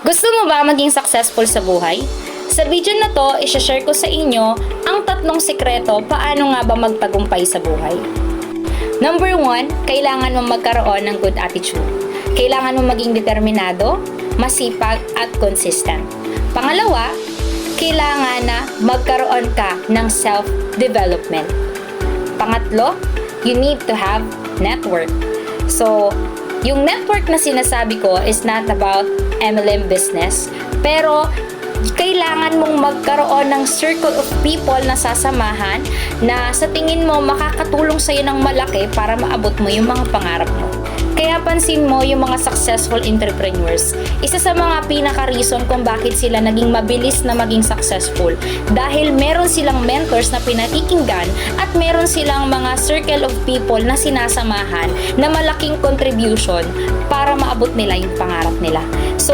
Gusto mo ba maging successful sa buhay? Sa video na to, i-share ko sa inyo ang 3 sekreto paano nga ba magtagumpay sa buhay. Number 1, kailangan mo magkaroon ng good attitude. Kailangan mo maging determinado, masipag at consistent. Pangalawa, kailangan na magkaroon ka ng self-development. Pangatlo, you need to have network. So, yung network na sinasabi ko is not about MLM business, pero kailangan mong magkaroon ng circle of people na sasamahan na sa tingin mo makakatulong sa'yo ng malaki para maabot mo yung mga pangarap mo. Kaya pansin mo yung mga successful entrepreneurs, isa sa mga pinaka-reason kung bakit sila naging mabilis na maging successful dahil meron silang mentors na pinakikinggan at meron silang mga circle of people na sinasamahan na malaking contribution para maabot nila yung pangarap nila. So,